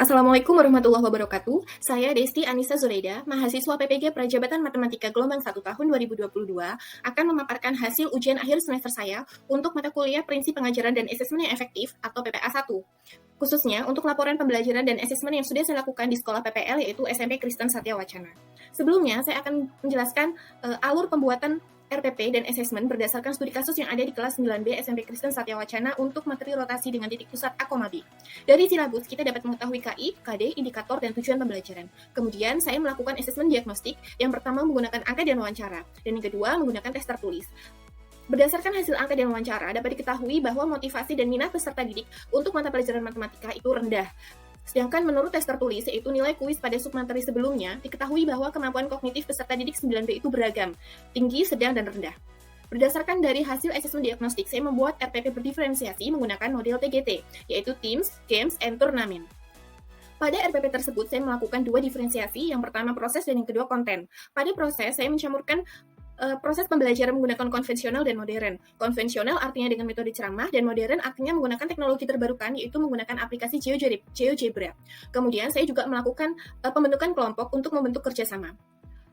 Assalamualaikum warahmatullahi wabarakatuh. Saya Desti Anissa Zureida, mahasiswa PPG Prajabatan Matematika Gelombang 1 tahun 2022, akan memaparkan hasil ujian akhir semester saya untuk mata kuliah Prinsip Pengajaran dan Asesmen yang Efektif atau PPA 1. Khususnya untuk laporan pembelajaran dan asesmen yang sudah saya lakukan di sekolah PPL yaitu SMP Kristen Satya Wacana. Sebelumnya, saya akan menjelaskan alur pembuatan RPP dan asesmen berdasarkan studi kasus yang ada di kelas 9B SMP Kristen Satya Wacana untuk materi rotasi dengan titik pusat A, B. Dari silabus, kita dapat mengetahui KI, KD, indikator, dan tujuan pembelajaran. Kemudian, saya melakukan asesmen diagnostik, yang pertama menggunakan angka dan wawancara, dan yang kedua menggunakan tes tertulis. Berdasarkan hasil angka dan wawancara, dapat diketahui bahwa motivasi dan minat peserta didik untuk mata pelajaran matematika itu rendah. Sedangkan menurut tes tertulis, yaitu nilai kuis pada submateri sebelumnya, diketahui bahwa kemampuan kognitif peserta didik 9B itu beragam, tinggi, sedang, dan rendah. Berdasarkan dari hasil asesmen diagnostik, saya membuat RPP berdiferensiasi menggunakan model TGT, yaitu Teams, Games, and Tournament. Pada RPP tersebut, saya melakukan dua diferensiasi, yang pertama proses dan yang kedua konten. Pada proses, saya mencampurkan proses pembelajaran menggunakan konvensional dan modern. Konvensional artinya dengan metode ceramah, dan modern artinya menggunakan teknologi terbarukan, yaitu menggunakan aplikasi GeoGebra. Kemudian, saya juga melakukan pembentukan kelompok untuk membentuk kerjasama.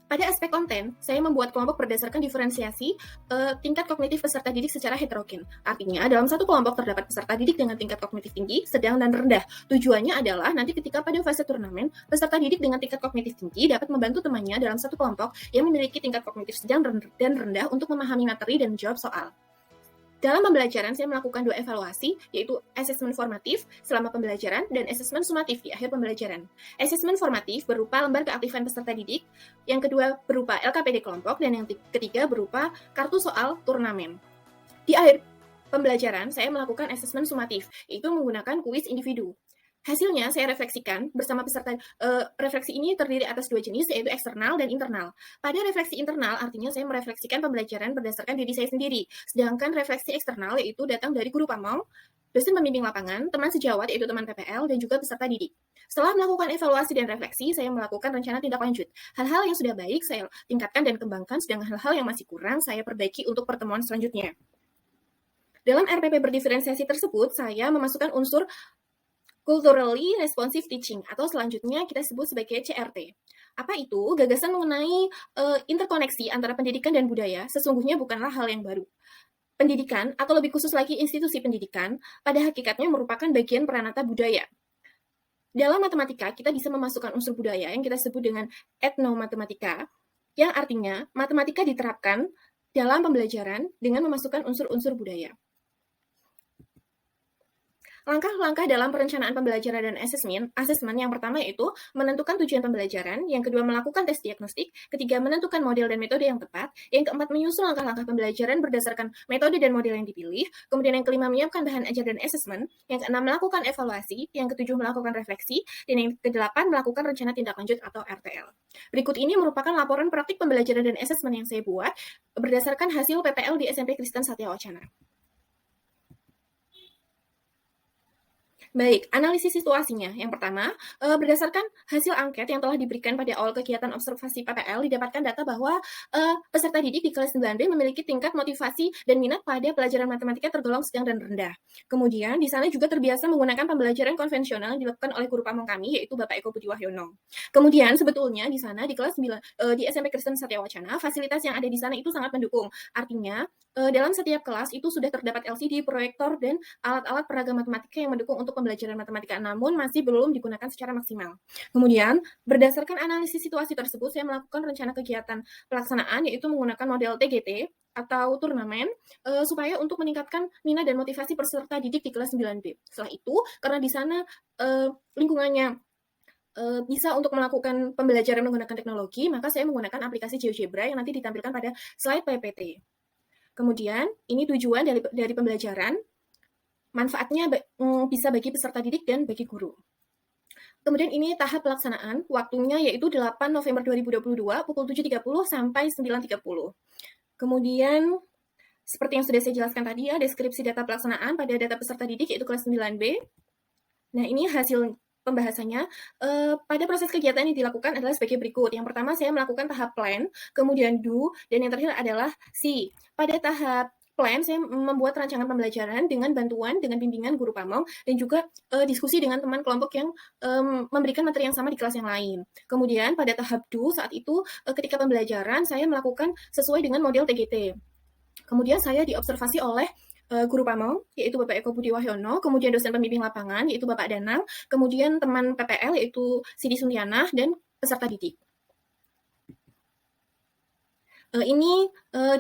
Pada aspek konten, saya membuat kelompok berdasarkan diferensiasi tingkat kognitif peserta didik secara heterogen. Artinya, dalam satu kelompok terdapat peserta didik dengan tingkat kognitif tinggi, sedang, dan rendah. Tujuannya adalah nanti ketika pada fase turnamen, peserta didik dengan tingkat kognitif tinggi dapat membantu temannya dalam satu kelompok yang memiliki tingkat kognitif sedang dan rendah untuk memahami materi dan menjawab soal. Dalam pembelajaran, saya melakukan dua evaluasi, yaitu asesmen formatif selama pembelajaran dan asesmen sumatif di akhir pembelajaran. Asesmen formatif berupa lembar keaktifan peserta didik, yang kedua berupa LKPD kelompok, dan yang ketiga berupa kartu soal turnamen. Di akhir pembelajaran, saya melakukan asesmen sumatif, yaitu menggunakan kuis individu. Hasilnya saya refleksikan bersama peserta. Refleksi ini terdiri atas dua jenis, yaitu eksternal dan internal. Pada refleksi internal, artinya saya merefleksikan pembelajaran berdasarkan diri saya sendiri. Sedangkan refleksi eksternal yaitu datang dari guru pamong, dosen pembimbing lapangan, teman sejawat yaitu teman PPL, dan juga peserta didik. Setelah melakukan evaluasi dan refleksi, saya melakukan rencana tindak lanjut. Hal-hal yang sudah baik saya tingkatkan dan kembangkan, sedangkan hal-hal yang masih kurang saya perbaiki untuk pertemuan selanjutnya. Dalam RPP berdiferensiasi tersebut, saya memasukkan unsur Culturally Responsive Teaching, atau selanjutnya kita sebut sebagai CRT. Apa itu? Gagasan mengenai interkoneksi antara pendidikan dan budaya sesungguhnya bukanlah hal yang baru. Pendidikan, atau lebih khusus lagi institusi pendidikan, pada hakikatnya merupakan bagian peranata budaya. Dalam matematika, kita bisa memasukkan unsur budaya yang kita sebut dengan etnomatematika, yang artinya matematika diterapkan dalam pembelajaran dengan memasukkan unsur-unsur budaya. Langkah-langkah dalam perencanaan pembelajaran dan asesmen yang pertama yaitu menentukan tujuan pembelajaran, yang kedua melakukan tes diagnostik, ketiga menentukan model dan metode yang tepat, yang keempat menyusun langkah-langkah pembelajaran berdasarkan metode dan model yang dipilih, kemudian yang kelima menyiapkan bahan ajar dan asesmen, yang keenam melakukan evaluasi, yang ketujuh melakukan refleksi, dan yang kedelapan melakukan rencana tindak lanjut atau RTL. Berikut ini merupakan laporan praktik pembelajaran dan asesmen yang saya buat berdasarkan hasil PPL di SMP Kristen Satya Wacana. Baik, analisis situasinya. Yang pertama, berdasarkan hasil angket yang telah diberikan pada awal kegiatan observasi PPL, didapatkan data bahwa peserta didik di kelas 9B memiliki tingkat motivasi dan minat pada pelajaran matematika tergolong sedang dan rendah. Kemudian, di sana juga terbiasa menggunakan pembelajaran konvensional yang dilakukan oleh guru pamong kami, yaitu Bapak Eko Budi Wahyono. Kemudian, sebetulnya di sana, di kelas 9, di SMP Kristen Satya Wacana, fasilitas yang ada di sana itu sangat mendukung. Artinya, dalam setiap kelas itu sudah terdapat LCD, proyektor, dan alat-alat peragam matematika yang mendukung untuk pembelajaran matematika, namun masih belum digunakan secara maksimal. Kemudian, berdasarkan analisis situasi tersebut, saya melakukan rencana kegiatan pelaksanaan, yaitu menggunakan model TGT atau turnamen, supaya untuk meningkatkan minat dan motivasi peserta didik di kelas 9B. Setelah itu, karena di sana lingkungannya bisa untuk melakukan pembelajaran menggunakan teknologi, maka saya menggunakan aplikasi GeoGebra yang nanti ditampilkan pada slide PPT. Kemudian, ini tujuan dari pembelajaran, manfaatnya bisa bagi peserta didik dan bagi guru. Kemudian ini tahap pelaksanaan, waktunya yaitu 8 November 2022, pukul 7.30 sampai 9.30. Kemudian, seperti yang sudah saya jelaskan tadi ya, deskripsi data pelaksanaan pada data peserta didik yaitu kelas 9B. Nah, ini hasil pembahasannya. Pada proses kegiatan yang dilakukan adalah sebagai berikut. Yang pertama, saya melakukan tahap plan, kemudian do, dan yang terakhir adalah see. Pada tahap plan, saya membuat rancangan pembelajaran dengan bantuan, dengan bimbingan guru pamong, dan juga diskusi dengan teman kelompok yang memberikan materi yang sama di kelas yang lain. Kemudian pada tahap 2 saat itu ketika pembelajaran saya melakukan sesuai dengan model TGT. Kemudian saya diobservasi oleh guru pamong, yaitu Bapak Eko Budi Wahyono, kemudian dosen pembimbing lapangan, yaitu Bapak Danang, kemudian teman PPL, yaitu Sidi Suntianah, dan peserta didik. Ini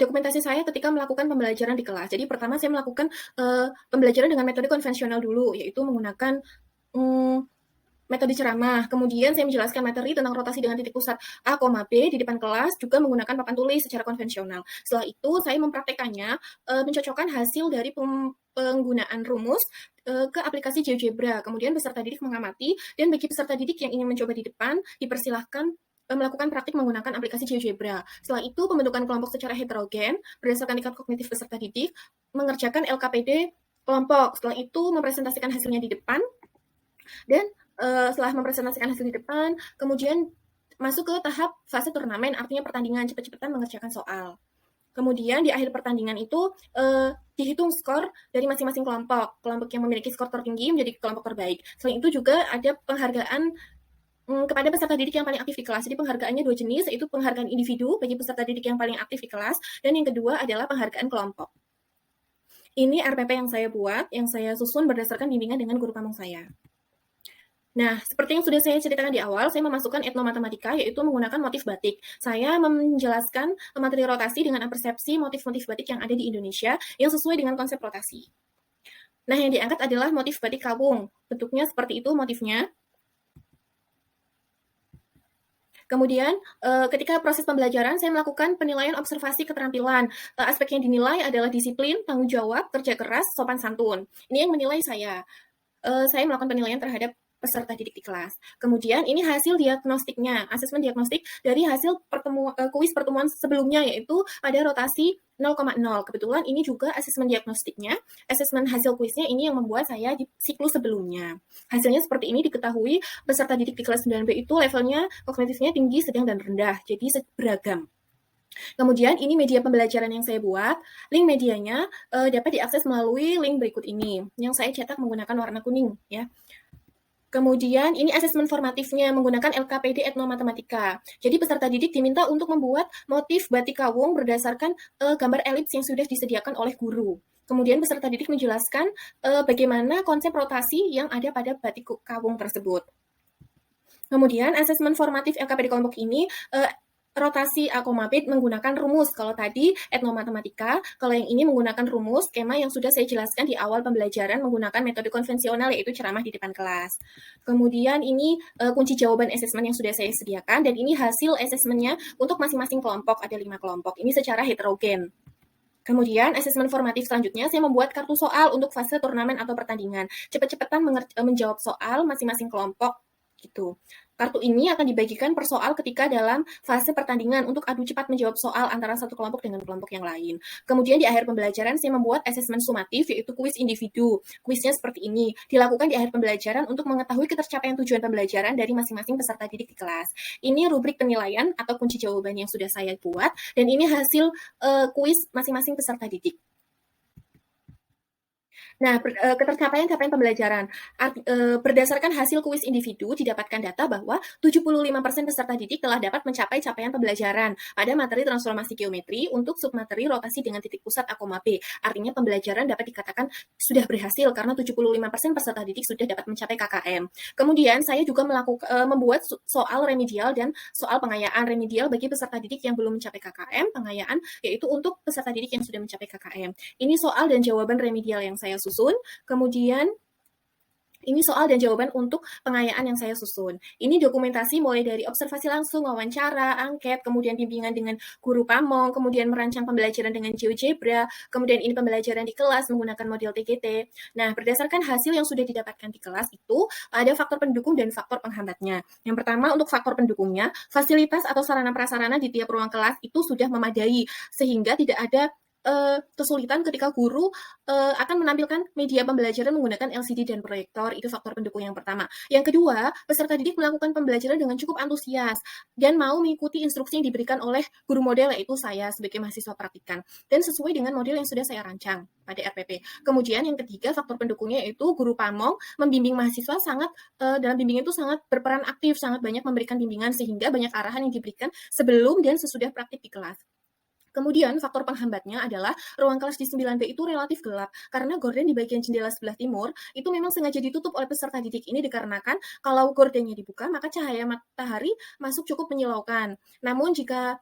dokumentasi saya ketika melakukan pembelajaran di kelas. Jadi pertama saya melakukan pembelajaran dengan metode konvensional dulu, yaitu menggunakan metode ceramah. Kemudian saya menjelaskan materi tentang rotasi dengan titik pusat A, B di depan kelas, juga menggunakan papan tulis secara konvensional. Setelah itu saya mempraktekannya, mencocokkan hasil dari penggunaan rumus ke aplikasi GeoGebra. Kemudian peserta didik mengamati, dan bagi peserta didik yang ingin mencoba di depan, dipersilahkan melakukan praktik menggunakan aplikasi GeoGebra. Setelah itu, pembentukan kelompok secara heterogen berdasarkan tingkat kognitif peserta didik, mengerjakan LKPD kelompok. Setelah itu, mempresentasikan hasilnya di depan, dan setelah mempresentasikan hasil di depan, kemudian masuk ke tahap fase turnamen, artinya pertandingan, cepat-cepatan mengerjakan soal. Kemudian di akhir pertandingan itu dihitung skor dari masing-masing kelompok. Kelompok yang memiliki skor tertinggi menjadi kelompok terbaik. Selain itu juga ada penghargaan kepada peserta didik yang paling aktif di kelas. Jadi penghargaannya 2 jenis, yaitu penghargaan individu bagi peserta didik yang paling aktif di kelas, dan yang kedua adalah penghargaan kelompok. Ini RPP yang saya buat, yang saya susun berdasarkan bimbingan dengan guru pamong saya. Nah, seperti yang sudah saya ceritakan di awal, saya memasukkan etnomatematika, yaitu menggunakan motif batik. Saya menjelaskan materi rotasi dengan persepsi motif-motif batik yang ada di Indonesia, yang sesuai dengan konsep rotasi. Nah, yang diangkat adalah motif batik kawung. Bentuknya seperti itu motifnya. Kemudian, ketika proses pembelajaran, saya melakukan penilaian observasi keterampilan. Aspek yang dinilai adalah disiplin, tanggung jawab, kerja keras, sopan santun. Ini yang menilai saya. Saya melakukan penilaian terhadap peserta didik di kelas. Kemudian ini hasil diagnostiknya, asesmen diagnostik dari hasil kuis pertemuan sebelumnya, yaitu pada rotasi 0,0. Kebetulan ini juga asesmen diagnostiknya, asesmen hasil kuisnya ini yang membuat saya di siklus sebelumnya. Hasilnya seperti ini, diketahui peserta didik di kelas 9B itu levelnya kognitifnya tinggi, sedang, dan rendah, jadi beragam. Kemudian ini media pembelajaran yang saya buat, link medianya dapat diakses melalui link berikut ini, yang saya cetak menggunakan warna kuning, ya. Kemudian ini asesmen formatifnya menggunakan LKPD Etnomatematika. Jadi peserta didik diminta untuk membuat motif batik kawung berdasarkan gambar elips yang sudah disediakan oleh guru. Kemudian peserta didik menjelaskan bagaimana konsep rotasi yang ada pada batik kawung tersebut. Kemudian asesmen formatif LKPD kelompok ini rotasi A, B menggunakan rumus. Kalau tadi etnomatematika, kalau yang ini menggunakan rumus, skema yang sudah saya jelaskan di awal pembelajaran menggunakan metode konvensional, yaitu ceramah di depan kelas. Kemudian ini kunci jawaban asesmen yang sudah saya sediakan, dan ini hasil asesmennya untuk masing-masing kelompok, ada 5 kelompok. Ini secara heterogen. Kemudian asesmen formatif selanjutnya, saya membuat kartu soal untuk fase turnamen atau pertandingan. Cepat-cepatan menjawab soal masing-masing kelompok, gitu. Kartu ini akan dibagikan per soal ketika dalam fase pertandingan untuk adu cepat menjawab soal antara satu kelompok dengan kelompok yang lain. Kemudian di akhir pembelajaran saya membuat asesmen sumatif, yaitu kuis individu. Kuisnya seperti ini, dilakukan di akhir pembelajaran untuk mengetahui ketercapaian tujuan pembelajaran dari masing-masing peserta didik di kelas. Ini rubrik penilaian atau kunci jawaban yang sudah saya buat, dan ini hasil kuis masing-masing peserta didik. Nah, ketercapaian capaian pembelajaran. Berdasarkan hasil kuis individu, didapatkan data bahwa 75% peserta didik telah dapat mencapai capaian pembelajaran pada materi transformasi geometri untuk submateri rotasi dengan titik pusat A, B. Artinya pembelajaran dapat dikatakan sudah berhasil karena 75% peserta didik sudah dapat mencapai KKM. Kemudian saya juga membuat soal remedial dan soal pengayaan. Remedial bagi peserta didik yang belum mencapai KKM, pengayaan yaitu untuk peserta didik yang sudah mencapai KKM. Ini soal dan jawaban remedial yang saya susun. Kemudian ini soal dan jawaban untuk pengayaan yang saya susun. Ini dokumentasi mulai dari observasi langsung, wawancara, angket, kemudian bimbingan dengan guru pamong, kemudian merancang pembelajaran dengan GeoGebra, kemudian ini pembelajaran di kelas menggunakan model TGT. Nah, berdasarkan hasil yang sudah didapatkan di kelas itu, ada faktor pendukung dan faktor penghambatnya. Yang pertama, untuk faktor pendukungnya, fasilitas atau sarana prasarana di tiap ruang kelas itu sudah memadai, sehingga tidak ada kesulitan ketika guru akan menampilkan media pembelajaran menggunakan LCD dan proyektor, itu faktor pendukung yang pertama. Yang kedua, peserta didik melakukan pembelajaran dengan cukup antusias dan mau mengikuti instruksi yang diberikan oleh guru model, yaitu saya sebagai mahasiswa praktikan, dan sesuai dengan model yang sudah saya rancang pada RPP. Kemudian yang ketiga, faktor pendukungnya yaitu guru pamong membimbing mahasiswa sangat dalam bimbingan itu sangat berperan aktif, sangat banyak memberikan bimbingan sehingga banyak arahan yang diberikan sebelum dan sesudah praktik di kelas. Kemudian faktor penghambatnya adalah ruang kelas di 9B itu relatif gelap karena gorden di bagian jendela sebelah timur itu memang sengaja ditutup oleh peserta didik. Ini dikarenakan kalau gordennya dibuka maka cahaya matahari masuk cukup menyilaukan. Namun jika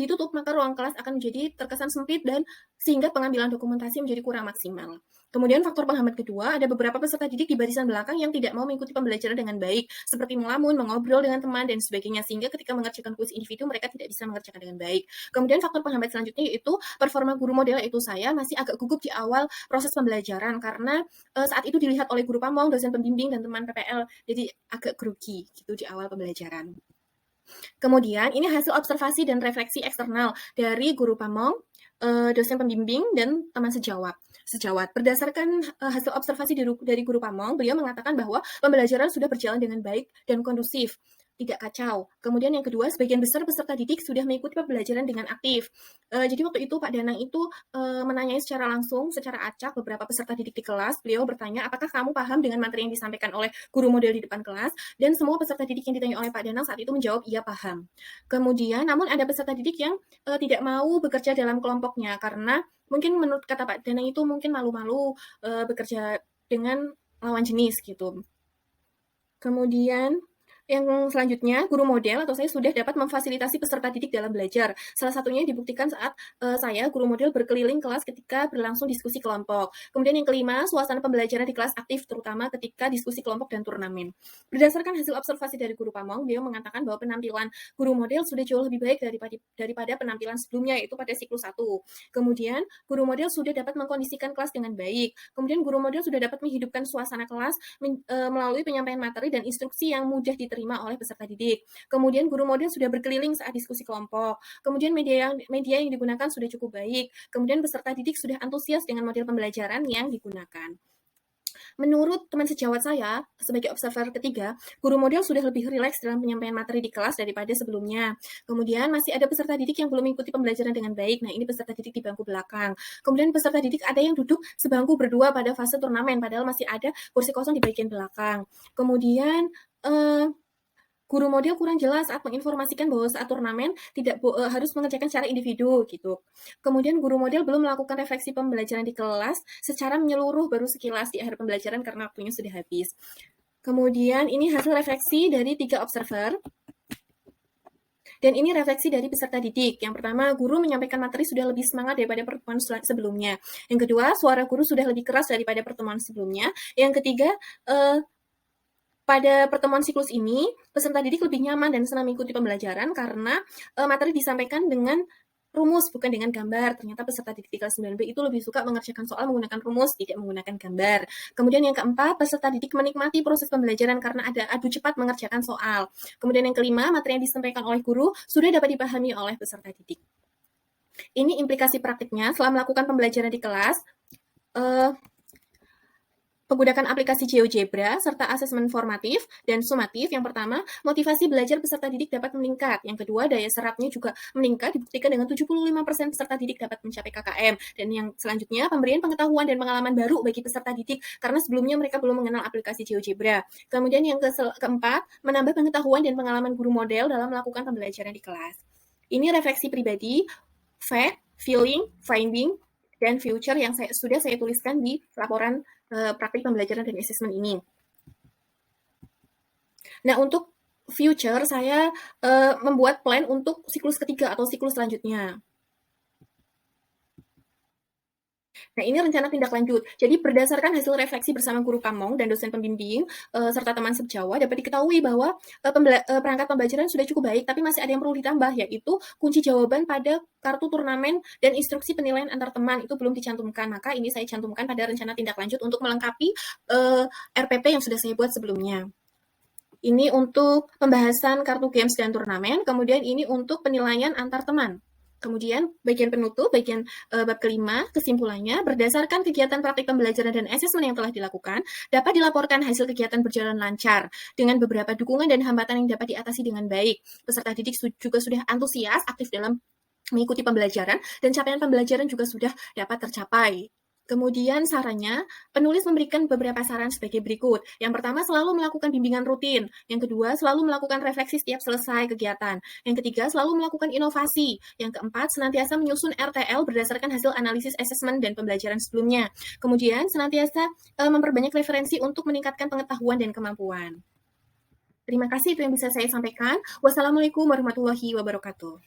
ditutup maka ruang kelas akan menjadi terkesan sempit dan sehingga pengambilan dokumentasi menjadi kurang maksimal. Kemudian faktor penghambat kedua, ada beberapa peserta didik di barisan belakang yang tidak mau mengikuti pembelajaran dengan baik, seperti melamun, mengobrol dengan teman, dan sebagainya, sehingga ketika mengerjakan kuis individu mereka tidak bisa mengerjakan dengan baik. Kemudian faktor penghambat selanjutnya yaitu performa guru model, yaitu saya masih agak gugup di awal proses pembelajaran karena saat itu dilihat oleh guru pamong, dosen pembimbing, dan teman PPL, jadi agak grogi gitu di awal pembelajaran. Kemudian ini hasil observasi dan refleksi eksternal dari guru pamong, dosen pembimbing, dan teman sejawat. Berdasarkan hasil observasi dari guru pamong, beliau mengatakan bahwa pembelajaran sudah berjalan dengan baik dan kondusif, tidak kacau. Kemudian yang kedua, sebagian besar peserta didik sudah mengikuti pembelajaran dengan aktif. Jadi waktu itu Pak Danang itu menanyai secara langsung, secara acak beberapa peserta didik di kelas. Beliau bertanya, apakah kamu paham dengan materi yang disampaikan oleh guru model di depan kelas? Dan semua peserta didik yang ditanya oleh Pak Danang saat itu menjawab, iya paham. Kemudian, namun ada peserta didik yang tidak mau bekerja dalam kelompoknya karena mungkin menurut kata Pak Danang itu mungkin malu-malu bekerja dengan lawan jenis gitu. Kemudian yang selanjutnya, guru model atau saya sudah dapat memfasilitasi peserta didik dalam belajar. Salah satunya dibuktikan saat saya, guru model, berkeliling kelas ketika berlangsung diskusi kelompok. Kemudian yang kelima, suasana pembelajaran di kelas aktif, terutama ketika diskusi kelompok dan turnamen. Berdasarkan hasil observasi dari guru pamong, beliau mengatakan bahwa penampilan guru model sudah jauh lebih baik daripada penampilan sebelumnya, yaitu pada siklus 1. Kemudian, guru model sudah dapat mengkondisikan kelas dengan baik. Kemudian, guru model sudah dapat menghidupkan suasana kelas melalui penyampaian materi dan instruksi yang mudah diterima oleh peserta didik. Kemudian guru model sudah berkeliling saat diskusi kelompok. Kemudian media yang digunakan sudah cukup baik. Kemudian peserta didik sudah antusias dengan model pembelajaran yang digunakan. Menurut teman sejawat saya, sebagai observer ketiga, guru model sudah lebih rileks dalam penyampaian materi di kelas daripada sebelumnya. Kemudian masih ada peserta didik yang belum mengikuti pembelajaran dengan baik. Nah, ini peserta didik di bangku belakang. Kemudian peserta didik ada yang duduk sebangku berdua pada fase turnamen, padahal masih ada kursi kosong di bagian belakang. Kemudian guru model kurang jelas saat menginformasikan bahwa saat turnamen tidak harus mengerjakan secara individu gitu. Kemudian guru model belum melakukan refleksi pembelajaran di kelas secara menyeluruh, baru sekilas di akhir pembelajaran karena waktunya sudah habis. Kemudian ini hasil refleksi dari 3 observer. Dan ini refleksi dari peserta didik. Yang pertama, guru menyampaikan materi sudah lebih semangat daripada pertemuan sebelumnya. Yang kedua, suara guru sudah lebih keras daripada pertemuan sebelumnya. Yang ketiga, pada pertemuan siklus ini, peserta didik lebih nyaman dan senang mengikuti pembelajaran karena materi disampaikan dengan rumus, bukan dengan gambar. Ternyata peserta didik di kelas 9B itu lebih suka mengerjakan soal menggunakan rumus, tidak menggunakan gambar. Kemudian yang keempat, peserta didik menikmati proses pembelajaran karena ada adu cepat mengerjakan soal. Kemudian yang kelima, materi yang disampaikan oleh guru sudah dapat dipahami oleh peserta didik. Ini implikasi praktiknya setelah melakukan pembelajaran di kelas. Penggunaan aplikasi GeoGebra, serta asesmen formatif dan sumatif. Yang pertama, motivasi belajar peserta didik dapat meningkat. Yang kedua, daya serapnya juga meningkat, dibuktikan dengan 75% peserta didik dapat mencapai KKM. Dan yang selanjutnya, pemberian pengetahuan dan pengalaman baru bagi peserta didik, karena sebelumnya mereka belum mengenal aplikasi GeoGebra. Kemudian yang keempat, menambah pengetahuan dan pengalaman guru model dalam melakukan pembelajaran di kelas. Ini refleksi pribadi, fact, feeling, finding, dan future yang sudah saya tuliskan di laporan praktik pembelajaran dan asesmen ini. Nah, untuk future, saya membuat plan untuk siklus ketiga atau siklus selanjutnya. Nah, ini rencana tindak lanjut. Jadi, berdasarkan hasil refleksi bersama guru pamong dan dosen pembimbing, serta teman sejawat, dapat diketahui bahwa perangkat pembelajaran sudah cukup baik, tapi masih ada yang perlu ditambah, yaitu kunci jawaban pada kartu turnamen dan instruksi penilaian antar teman itu belum dicantumkan. Maka ini saya cantumkan pada rencana tindak lanjut untuk melengkapi RPP yang sudah saya buat sebelumnya. Ini untuk pembahasan kartu games dan turnamen, kemudian ini untuk penilaian antar teman. Kemudian bagian penutup, bab kelima, kesimpulannya, berdasarkan kegiatan praktik pembelajaran dan asesmen yang telah dilakukan, dapat dilaporkan hasil kegiatan berjalan lancar, dengan beberapa dukungan dan hambatan yang dapat diatasi dengan baik. Peserta didik juga sudah antusias, aktif dalam mengikuti pembelajaran, dan capaian pembelajaran juga sudah dapat tercapai. Kemudian sarannya, penulis memberikan beberapa saran sebagai berikut. Yang pertama, selalu melakukan bimbingan rutin. Yang kedua, selalu melakukan refleksi setiap selesai kegiatan. Yang ketiga, selalu melakukan inovasi. Yang keempat, senantiasa menyusun RTL berdasarkan hasil analisis asesmen dan pembelajaran sebelumnya. Kemudian, senantiasa memperbanyak referensi untuk meningkatkan pengetahuan dan kemampuan. Terima kasih, itu yang bisa saya sampaikan. Wassalamualaikum warahmatullahi wabarakatuh.